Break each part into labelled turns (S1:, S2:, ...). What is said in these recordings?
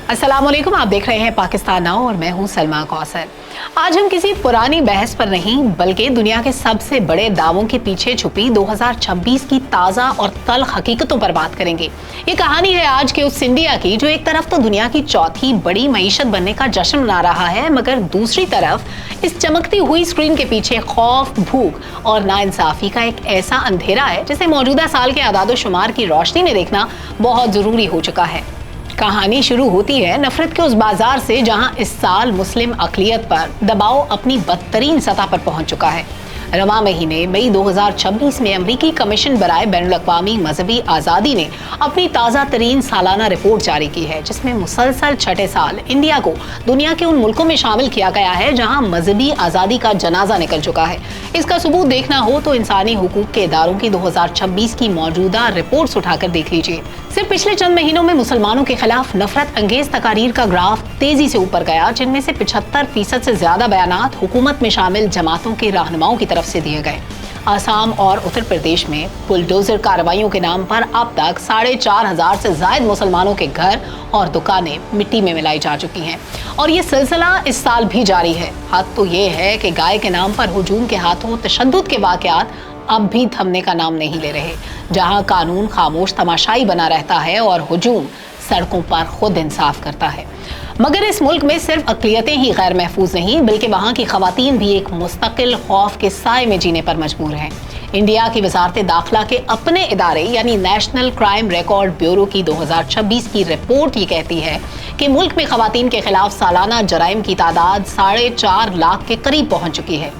S1: अस्सलाम वालेकुम, आप देख रहे हैं पाकिस्तान नाउ और मैं हूं सलमा कौसर। आज हम किसी पुरानी बहस पर नहीं बल्कि दुनिया के सबसे बड़े दावों के पीछे छुपी 2026 की ताज़ा और तल्ख हकीकतों पर बात करेंगे। ये कहानी है आज के उस इंडिया की जो एक तरफ तो दुनिया की चौथी बड़ी मईशत बनने का जश्न मना रहा है, मगर दूसरी तरफ इस चमकती हुई स्क्रीन के पीछे खौफ, भूख और नाइंसाफी का एक ऐसा अंधेरा है जिसे मौजूदा साल के आदादोशुमार की रोशनी में देखना बहुत जरूरी हो चुका है। कहानी शुरू होती है नफरत के उस बाजार से जहां इस साल मुस्लिम अक़लियत पर दबाव अपनी बदतरीन सतह पर पहुंच चुका है। रवा महीने मई 2026 में अमरीकी कमीशन बराए बैनुल-अक़वामी मजहबी आज़ादी ने अपनी ताज़ा तरीन सालाना रिपोर्ट जारी की है, जिसमें मुसलसल छठे साल इंडिया को दुनिया के उन मुल्कों में शामिल किया गया है जहां मजहबी आज़ादी का जनाजा निकल चुका है। इसका सबूत देखना हो तो इंसानी हुकूक के इदारों की 2026 की मौजूदा रिपोर्ट्स उठाकर देख लीजिए। सिर्फ पिछले चंद महीनों में मुसलमानों के खिलाफ नफरत अंगेज तकारीर का ग्राफ तेजी से ऊपर गया, जिनमें से 75% से ज्यादा बयानात हुकूमत में शामिल जमातों के रहनुमाओं की तरफ से दिए गए। आसाम और उत्तर प्रदेश में बुलडोजर कार्रवाइयों के नाम पर अब तक 4,500 से ज्यादा मुसलमानों के घर और दुकानें मिट्टी में मिलाई जा चुकी हैं और ये सिलसिला इस साल भी जारी है। हद तो ये है कि गाय के नाम पर हुजूम के हाथों तशद्दुद के वाक़यात अब भी थमने का नाम नहीं ले रहे, जहां कानून खामोश तमाशाई बना रहता है और हुजूम सड़कों पर खुद इंसाफ करता है। मगर इस मुल्क में सिर्फ अक़लियतें ही गैर महफूज नहीं बल्कि वहाँ की ख़वातीन भी एक मुस्तकिल खौफ के साए में जीने पर मजबूर हैं। इंडिया की वज़ारत दाखिला के अपने इदारे यानी नेशनल क्राइम रिकॉर्ड ब्यूरो की 2026 की रिपोर्ट ये कहती है कि मुल्क में ख़वातीन के खिलाफ सालाना जराइम की तादाद 4.5 लाख के करीब पहुँच चुकी है।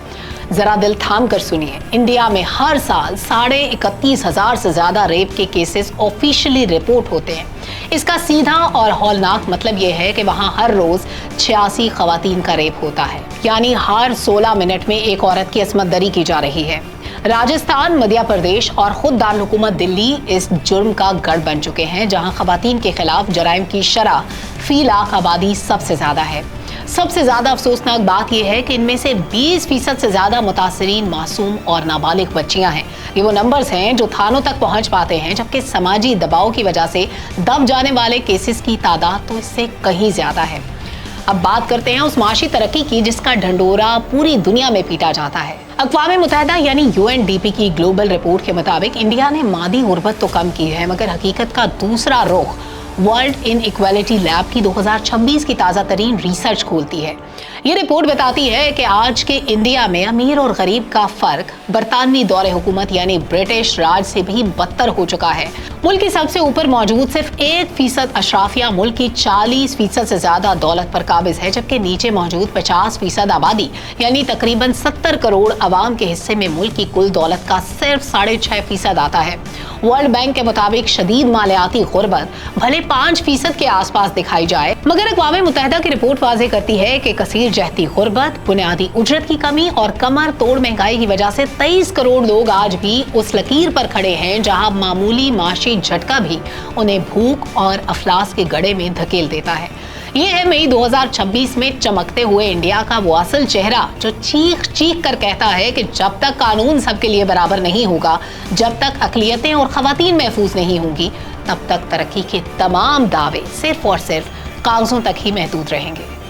S1: जरा दिल थाम कर सुनिए, इंडिया में हर साल 31,500 से ज्यादा रेप के केसेस ऑफिशियली रिपोर्ट होते हैं। इसका सीधा और हौलनाक मतलब यह है कि वहाँ हर रोज 86 खवातीन का रेप होता है, यानी हर 16 मिनट में एक औरत की असमत दरी की जा रही है। राजस्थान, मध्य प्रदेश और खुद दारुल हुकूमत दिल्ली इस जुर्म का गढ़ बन चुके हैं, जहाँ खवातीन के खिलाफ जराइम की शरह फी लाख आबादी सबसे ज्यादा है। सबसे ज्यादा अफसोसनाक बात यह है कि इनमें से 20% से ज्यादा मुतासरीन मासूम और नाबालिग बच्चियां हैं। ये वो नंबर्स हैं जो थानों तक पहुंच पाते हैं, जबकि समाजी दबाव की वजह से दब जाने वाले केसेस की तादाद तो इससे कहीं ज्यादा है। अब बात करते हैं उस माशी तरक्की की जिसका ढंढोरा पूरी दुनिया में पीटा जाता है। अक़वाम मुत्तहिदा यानी UNDP की ग्लोबल रिपोर्ट के मुताबिक इंडिया ने मादी गुर्बत तो कम की है, मगर हकीकत का दूसरा रुख वर्ल्ड इनइक्वालिटी लैब की 2026 की ताज़ा तरीन रिसर्च खोलती है। ये रिपोर्ट बताती है कि आज के इंडिया में अमीर और गरीब का फर्क बरतानवी दौरे हुकूमत यानी ब्रिटिश राज से भी बदतर हो चुका है। मुल्क की सबसे ऊपर मौजूद सिर्फ 1% अशराफिया मुल्क की 40% से ज्यादा दौलत पर काबिज है, जबकि नीचे मौजूद 50% आबादी यानी तकरीबन 70 करोड़ अवाम के हिस्से में मुल्क की कुल दौलत का सिर्फ 6.5% आता है। वर्ल्ड बैंक के मुताबिक शदीद मालियाती गुर्बत भले 5% के आसपास दिखाई जाए, मगर अक़वाम मुत्तहिदा की रिपोर्ट वाज़ेह करती है कि कसीर जहती गुर्बत, बुनियादी उजरत की कमी और कमर तोड़ महंगाई की वजह से 23 करोड़ लोग आज भी उस लकीर पर खड़े हैं जहां मामूली माशी झटका भी उन्हें भूख और अफलास के गड्ढे में धकेल देता है। ये है मई 2026 में चमकते हुए इंडिया का वो असल चेहरा जो चीख चीख कर कहता है कि जब तक कानून सबके लिए बराबर नहीं होगा, जब तक अक़लियतें और ख़वातीन महफूज नहीं होंगी, तब तक तरक्की के तमाम दावे सिर्फ और सिर्फ कागजों तक ही महदूद रहेंगे।